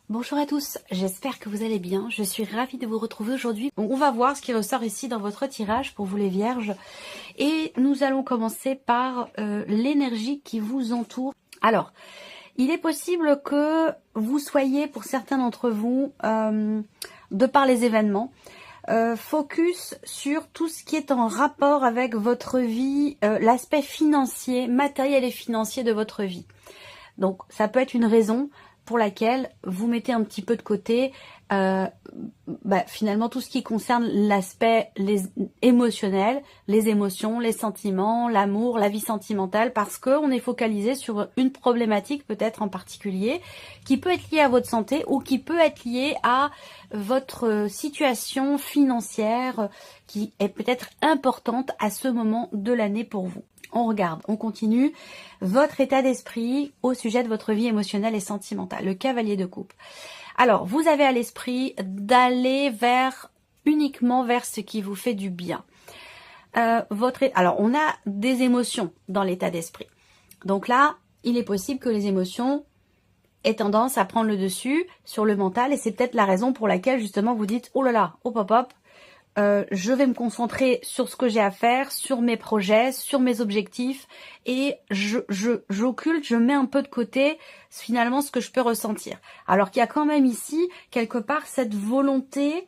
Bonjour à tous, j'espère que vous allez bien. Je suis ravie de vous retrouver aujourd'hui. Donc, on va voir ce qui ressort ici dans votre tirage pour vous les vierges. Et nous allons commencer par l'énergie qui vous entoure. Alors, il est possible que vous soyez, pour certains d'entre vous, de par les événements, focus sur tout ce qui est en rapport avec votre vie, l'aspect financier, matériel et financier de votre vie. Donc, ça peut être une raison pour laquelle vous mettez un petit peu de côté finalement tout ce qui concerne l'aspect émotionnel, les émotions, les sentiments, l'amour, la vie sentimentale, parce qu'on est focalisé sur une problématique peut-être en particulier qui peut être liée à votre santé ou qui peut être liée à votre situation financière qui est peut-être importante à ce moment de l'année pour vous. On regarde, on continue. Votre état d'esprit au sujet de votre vie émotionnelle et sentimentale. Le cavalier de coupe. Alors, vous avez à l'esprit d'aller uniquement vers ce qui vous fait du bien. Alors, on a des émotions dans l'état d'esprit. Donc là, il est possible que les émotions aient tendance à prendre le dessus sur le mental. Et c'est peut-être la raison pour laquelle, justement, vous dites, oh là là, hop hop hop. Je vais me concentrer sur ce que j'ai à faire, sur mes projets, sur mes objectifs et j'occulte, je mets un peu de côté finalement ce que je peux ressentir. Alors qu'il y a quand même ici quelque part cette volonté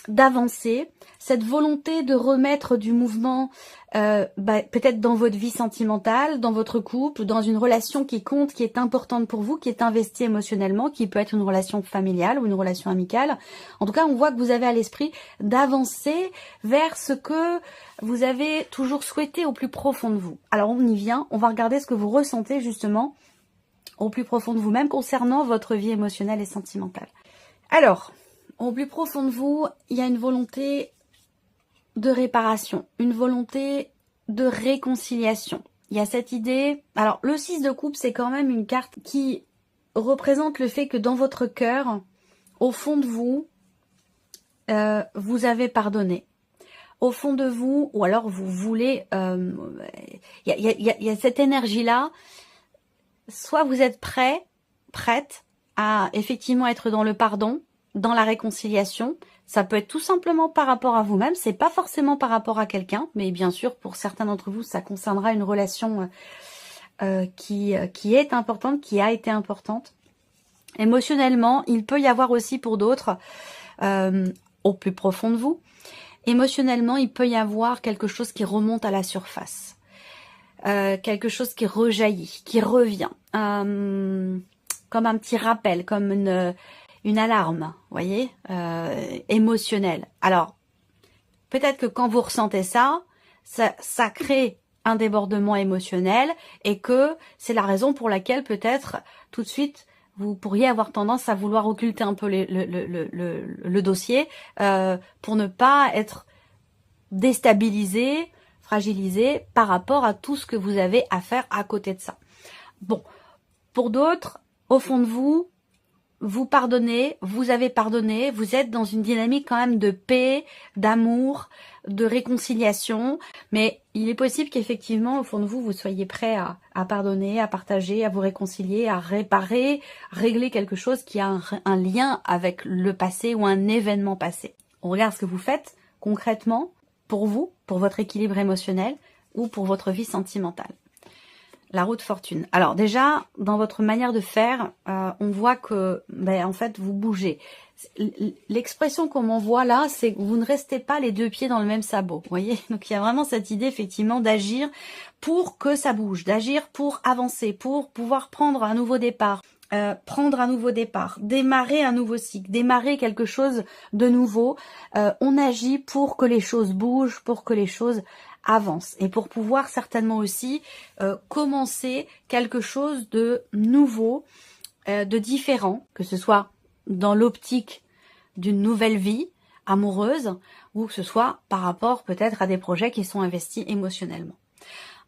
d'avancer, cette volonté de remettre du mouvement peut-être dans votre vie sentimentale, dans votre couple, dans une relation qui compte, qui est importante pour vous, qui est investie émotionnellement, qui peut être une relation familiale ou une relation amicale. En tout cas, on voit que vous avez à l'esprit d'avancer vers ce que vous avez toujours souhaité au plus profond de vous. Alors on y vient, on va regarder ce que vous ressentez justement au plus profond de vous-même concernant votre vie émotionnelle et sentimentale. Alors, au plus profond de vous, il y a une volonté de réparation, une volonté de réconciliation. Il y a cette idée... Alors, le 6 de coupe, c'est quand même une carte qui représente le fait que dans votre cœur, au fond de vous, vous avez pardonné. Au fond de vous, ou alors vous voulez... Il y a cette énergie-là. Soit vous êtes prête à effectivement être dans le pardon, dans la réconciliation. Ça peut être tout simplement par rapport à vous-même, c'est pas forcément par rapport à quelqu'un, mais bien sûr pour certains d'entre vous ça concernera une relation qui est importante, qui a été importante. Émotionnellement, il peut y avoir aussi pour d'autres, au plus profond de vous, émotionnellement il peut y avoir quelque chose qui remonte à la surface, quelque chose qui rejaillit, qui revient, comme un petit rappel, comme une alarme, voyez, émotionnelle. Alors, peut-être que quand vous ressentez ça crée un débordement émotionnel et que c'est la raison pour laquelle peut-être tout de suite vous pourriez avoir tendance à vouloir occulter un peu le dossier pour ne pas être déstabilisé, fragilisé par rapport à tout ce que vous avez à faire à côté de ça. Bon, pour d'autres, au fond de vous, vous pardonnez, vous avez pardonné, vous êtes dans une dynamique quand même de paix, d'amour, de réconciliation, mais il est possible qu'effectivement, au fond de vous, vous soyez prêt à pardonner, à partager, à vous réconcilier, à réparer, régler quelque chose qui a un lien avec le passé ou un événement passé. On regarde ce que vous faites concrètement pour vous, pour votre équilibre émotionnel ou pour votre vie sentimentale. La roue de fortune. Alors déjà, dans votre manière de faire, on voit que, en fait, vous bougez. L'expression qu'on m'envoie là, c'est que vous ne restez pas les deux pieds dans le même sabot. Vous voyez? Donc il y a vraiment cette idée effectivement d'agir pour que ça bouge, d'agir pour avancer, pour pouvoir prendre un nouveau départ. Démarrer un nouveau cycle, démarrer quelque chose de nouveau. On agit pour que les choses bougent, pour que les choses avancent et pour pouvoir certainement aussi commencer quelque chose de nouveau, de différent, que ce soit dans l'optique d'une nouvelle vie amoureuse ou que ce soit par rapport peut-être à des projets qui sont investis émotionnellement.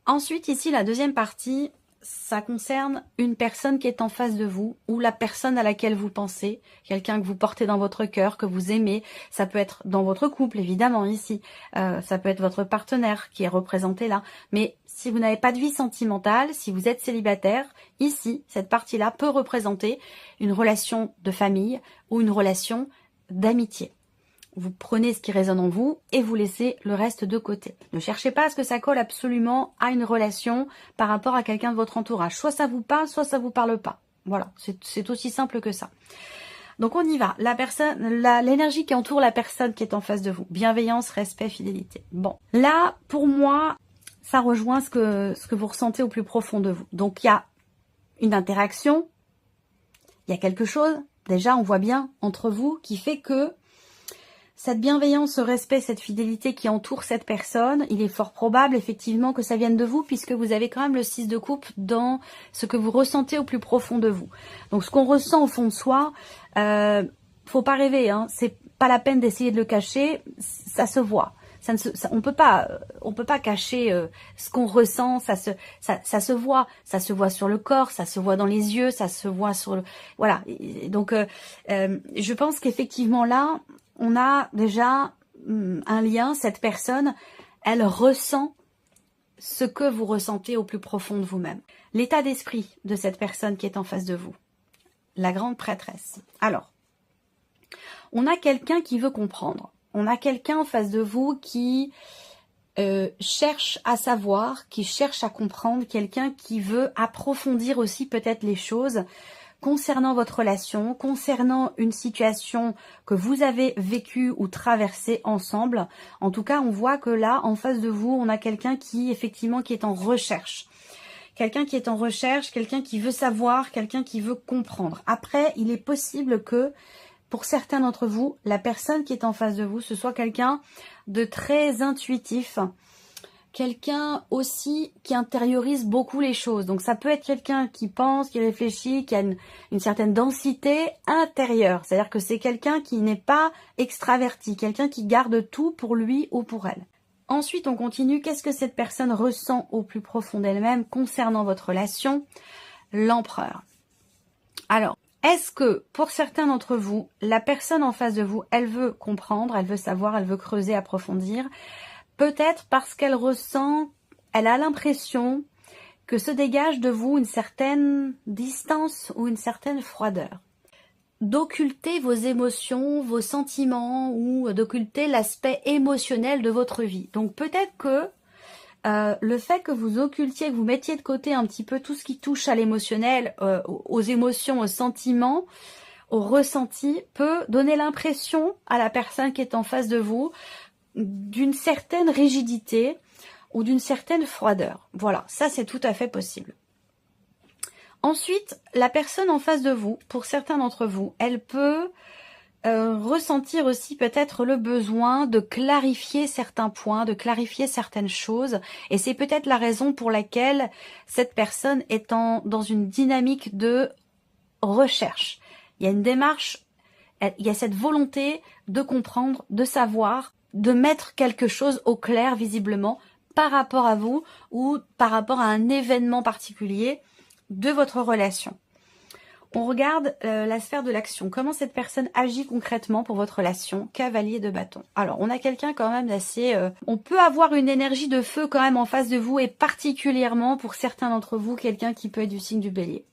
Ensuite, ici, la deuxième partie, ça concerne une personne qui est en face de vous ou la personne à laquelle vous pensez, quelqu'un que vous portez dans votre cœur, que vous aimez. Ça peut être dans votre couple, évidemment, ici. Ça peut être votre partenaire qui est représenté là. Mais si vous n'avez pas de vie sentimentale, si vous êtes célibataire, ici, cette partie-là peut représenter une relation de famille ou une relation d'amitié. Vous prenez ce qui résonne en vous et vous laissez le reste de côté. Ne cherchez pas à ce que ça colle absolument à une relation par rapport à quelqu'un de votre entourage. Soit ça vous parle, soit ça vous parle pas. Voilà, c'est aussi simple que ça. Donc on y va. L'énergie qui entoure la personne qui est en face de vous. Bienveillance, respect, fidélité. Bon, là, pour moi, ça rejoint ce que vous ressentez au plus profond de vous. Donc il y a une interaction, il y a quelque chose, déjà on voit bien entre vous, qui fait que cette bienveillance, ce respect, cette fidélité qui entoure cette personne, il est fort probable effectivement que ça vienne de vous puisque vous avez quand même le 6 de coupe dans ce que vous ressentez au plus profond de vous. Donc ce qu'on ressent au fond de soi, faut pas rêver, hein, c'est pas la peine d'essayer de le cacher, ça se voit. On peut pas cacher ce qu'on ressent, ça se voit sur le corps, ça se voit dans les yeux, ça se voit sur le, voilà. Et donc je pense qu'effectivement là, on a déjà un lien, cette personne, elle ressent ce que vous ressentez au plus profond de vous-même. L'état d'esprit de cette personne qui est en face de vous. La grande prêtresse. Alors, on a quelqu'un qui veut comprendre. On a quelqu'un en face de vous qui cherche à savoir, qui cherche à comprendre, quelqu'un qui veut approfondir aussi peut-être les choses concernant votre relation, concernant une situation que vous avez vécue ou traversée ensemble. En tout cas, on voit que là, en face de vous, on a quelqu'un qui, effectivement, qui est en recherche. Quelqu'un qui est en recherche, quelqu'un qui veut savoir, quelqu'un qui veut comprendre. Après, il est possible que, pour certains d'entre vous, la personne qui est en face de vous, ce soit quelqu'un de très intuitif, quelqu'un aussi qui intériorise beaucoup les choses. Donc ça peut être quelqu'un qui pense, qui réfléchit, qui a une certaine densité intérieure. C'est-à-dire que c'est quelqu'un qui n'est pas extraverti, quelqu'un qui garde tout pour lui ou pour elle. Ensuite, on continue. Qu'est-ce que cette personne ressent au plus profond d'elle-même concernant votre relation? L'empereur. Alors, est-ce que, pour certains d'entre vous, la personne en face de vous, elle veut comprendre, elle veut savoir, elle veut creuser, approfondir? Peut-être parce qu'elle ressent, elle a l'impression que se dégage de vous une certaine distance ou une certaine froideur. D'occulter vos émotions, vos sentiments ou d'occulter l'aspect émotionnel de votre vie. Donc peut-être que le fait que vous occultiez, que vous mettiez de côté un petit peu tout ce qui touche à l'émotionnel, aux émotions, aux sentiments, aux ressentis, peut donner l'impression à la personne qui est en face de vous d'une certaine rigidité ou d'une certaine froideur. Voilà, ça c'est tout à fait possible. Ensuite, la personne en face de vous, pour certains d'entre vous, elle peut ressentir aussi peut-être le besoin de clarifier certains points, de clarifier certaines choses. Et c'est peut-être la raison pour laquelle cette personne est dans une dynamique de recherche. Il y a une démarche, il y a cette volonté de comprendre, de savoir, de mettre quelque chose au clair visiblement par rapport à vous ou par rapport à un événement particulier de votre relation. On regarde la sphère de l'action. Comment cette personne agit concrètement pour votre relation? Cavalier de bâton. Alors, on a quelqu'un quand même d'assez... on peut avoir une énergie de feu quand même en face de vous et particulièrement pour certains d'entre vous, quelqu'un qui peut être du signe du bélier.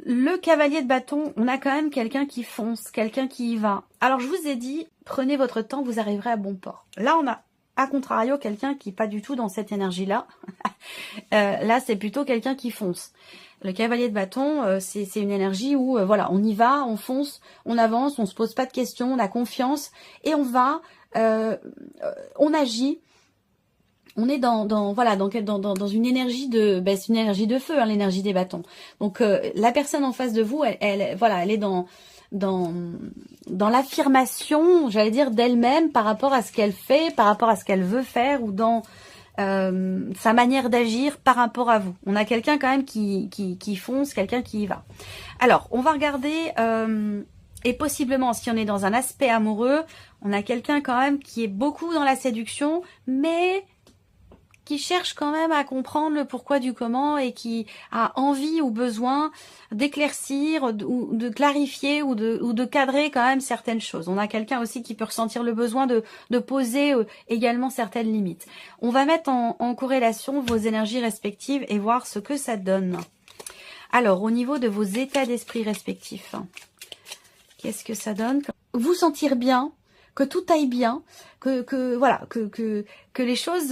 Le cavalier de bâton, on a quand même quelqu'un qui fonce, quelqu'un qui y va. Alors je vous ai dit, prenez votre temps, vous arriverez à bon port. Là on a, à contrario, quelqu'un qui n'est pas du tout dans cette énergie-là. Là c'est plutôt quelqu'un qui fonce. Le cavalier de bâton, c'est une énergie où voilà, on y va, on fonce, on avance, on se pose pas de questions, on a confiance et on va, on agit. On est dans une énergie de, c'est une énergie de feu, hein, l'énergie des bâtons. Donc la personne en face de vous, elle est dans l'affirmation, j'allais dire, d'elle-même par rapport à ce qu'elle fait, par rapport à ce qu'elle veut faire ou dans sa manière d'agir par rapport à vous. On a quelqu'un quand même qui fonce, quelqu'un qui y va. Alors, on va regarder, et possiblement, si on est dans un aspect amoureux, on a quelqu'un quand même qui est beaucoup dans la séduction, mais qui cherche quand même à comprendre le pourquoi du comment et qui a envie ou besoin d'éclaircir ou de clarifier ou de cadrer quand même certaines choses. On a quelqu'un aussi qui peut ressentir le besoin de poser également certaines limites. On va mettre en corrélation vos énergies respectives et voir ce que ça donne. Alors, au niveau de vos états d'esprit respectifs, qu'est-ce que ça donne? Vous sentir bien, que tout aille bien, voilà, que les choses,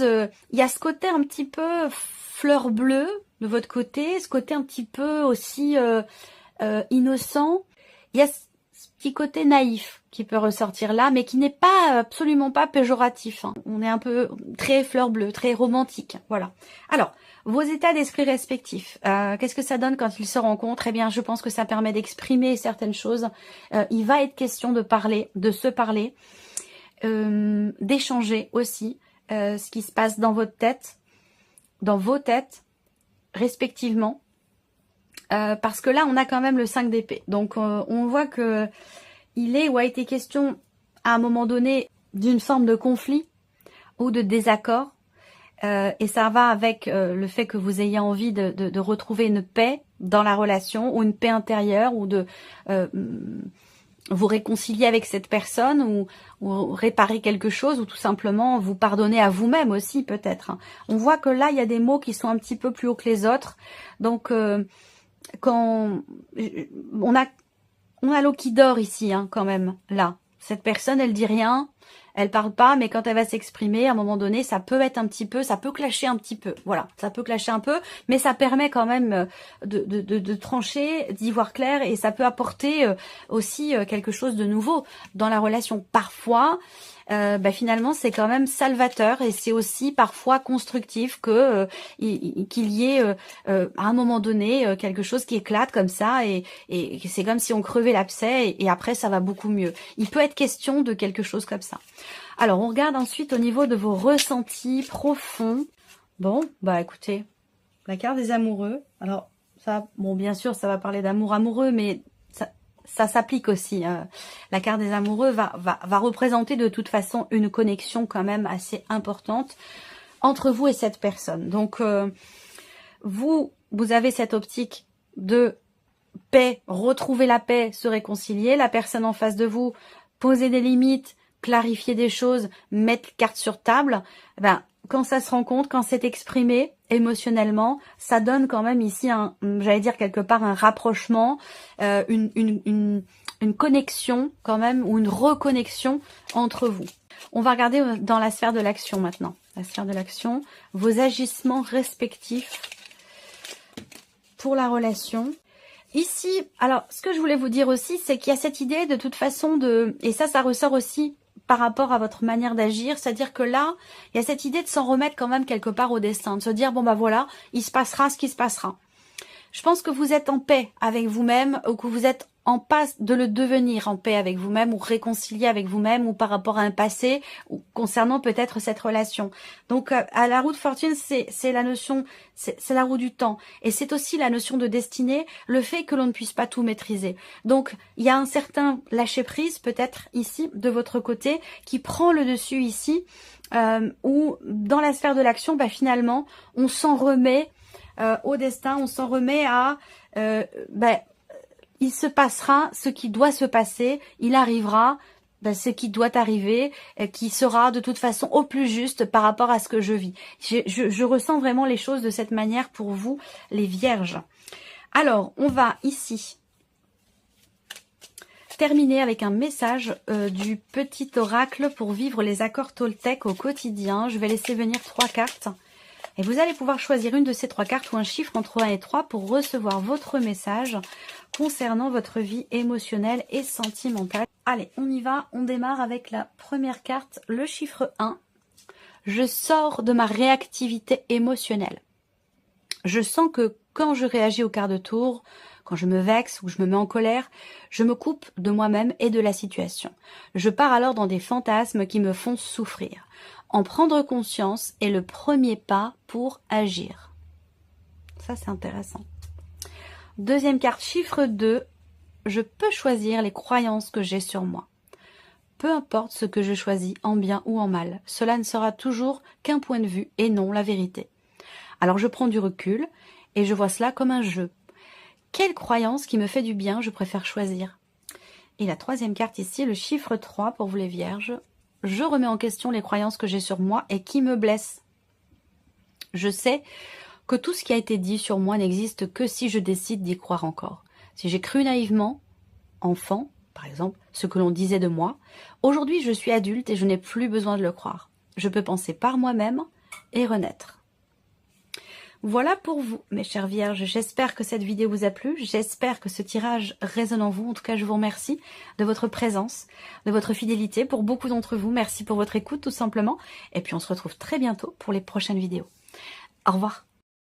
il y a ce côté un petit peu fleur bleue de votre côté, ce côté un petit peu aussi innocent. Il y a ce petit côté naïf qui peut ressortir là, mais qui n'est pas absolument pas péjoratif. Hein. On est un peu très fleur bleue, très romantique. Voilà. Alors, vos états d'esprit respectifs, qu'est-ce que ça donne quand ils se rencontrent? Eh bien, je pense que ça permet d'exprimer certaines choses. Il va être question de parler, de se parler, d'échanger aussi ce qui se passe dans votre tête, dans vos têtes, respectivement. Parce que là, on a quand même le 5 d'épée. Donc, on voit que il est ou a été question à un moment donné d'une forme de conflit ou de désaccord. Et ça va avec le fait que vous ayez envie de retrouver une paix dans la relation ou une paix intérieure ou de vous réconcilier avec cette personne ou réparer quelque chose ou tout simplement vous pardonner à vous-même aussi peut-être. On voit que là, il y a des mots qui sont un petit peu plus hauts que les autres. Donc, quand on a l'eau qui dort ici, hein, quand même, là. Cette personne, elle dit rien, elle parle pas, mais quand elle va s'exprimer, à un moment donné, ça peut être un petit peu, ça peut clasher un petit peu. Voilà, ça peut clasher un peu, mais ça permet quand même de trancher, d'y voir clair, et ça peut apporter aussi quelque chose de nouveau dans la relation. Parfois, finalement, c'est quand même salvateur, et c'est aussi parfois constructif que qu'il y ait à un moment donné quelque chose qui éclate comme ça, et c'est comme si on crevait l'abcès, et après ça va beaucoup mieux. Il peut être question de quelque chose comme ça. Alors, on regarde ensuite au niveau de vos ressentis profonds. Bon, bah écoutez, la carte des amoureux. Alors, ça, bon, bien sûr, ça va parler d'amour amoureux, mais ça s'applique aussi. La carte des amoureux va représenter de toute façon une connexion quand même assez importante entre vous et cette personne. Donc, vous avez cette optique de paix, retrouver la paix, se réconcilier. La personne en face de vous, poser des limites, clarifier des choses, mettre carte sur table. Quand ça se rencontre, quand c'est exprimé émotionnellement, ça donne quand même ici j'allais dire quelque part un rapprochement, une connexion quand même, ou une reconnexion entre vous. On va regarder dans la sphère de l'action maintenant. La sphère de l'action, vos agissements respectifs pour la relation. Ici, alors ce que je voulais vous dire aussi, c'est qu'il y a cette idée de toute façon et ça ressort aussi par rapport à votre manière d'agir, c'est-à-dire que là, il y a cette idée de s'en remettre quand même quelque part au destin, de se dire, bon bah voilà, il se passera ce qui se passera. Je pense que vous êtes en paix avec vous-même, ou que vous êtes en passe de le devenir en paix avec vous-même, ou réconcilié avec vous-même, ou par rapport à un passé, ou concernant peut-être cette relation. Donc, à la roue de fortune, c'est la notion, c'est la roue du temps. Et c'est aussi la notion de destinée, le fait que l'on ne puisse pas tout maîtriser. Donc, il y a un certain lâcher-prise, peut-être, ici, de votre côté, qui prend le dessus ici, où, dans la sphère de l'action, finalement, on s'en remet au destin, on s'en remet à... il se passera ce qui doit se passer, il arrivera ce qui doit arriver, qui sera de toute façon au plus juste par rapport à ce que je vis. Je ressens vraiment les choses de cette manière pour vous, les vierges. Alors, on va ici terminer avec un message du petit oracle pour vivre les accords Toltec au quotidien. Je vais laisser venir 3 cartes. Et vous allez pouvoir choisir une de ces 3 cartes ou un chiffre entre 1 et 3 pour recevoir votre message concernant votre vie émotionnelle et sentimentale. Allez, on y va. On démarre avec la première carte, le chiffre 1. Je sors de ma réactivité émotionnelle. Je sens que quand je réagis au quart de tour, quand je me vexe ou je me mets en colère, je me coupe de moi-même et de la situation. Je pars alors dans des fantasmes qui me font souffrir. En prendre conscience est le premier pas pour agir. Ça, c'est intéressant. Deuxième carte, chiffre 2. Je peux choisir les croyances que j'ai sur moi. Peu importe ce que je choisis, en bien ou en mal, cela ne sera toujours qu'un point de vue et non la vérité. Alors je prends du recul et je vois cela comme un jeu. Quelle croyance qui me fait du bien je préfère choisir? Et la troisième carte ici, le chiffre 3 pour vous les vierges. Je remets en question les croyances que j'ai sur moi et qui me blessent. Je sais que tout ce qui a été dit sur moi n'existe que si je décide d'y croire encore. Si j'ai cru naïvement, enfant, par exemple, ce que l'on disait de moi, aujourd'hui je suis adulte et je n'ai plus besoin de le croire. Je peux penser par moi-même et renaître. Voilà pour vous, mes chères vierges. J'espère que cette vidéo vous a plu. J'espère que ce tirage résonne en vous. En tout cas, je vous remercie de votre présence, de votre fidélité. Pour beaucoup d'entre vous, merci pour votre écoute, tout simplement. Et puis, on se retrouve très bientôt pour les prochaines vidéos. Au revoir.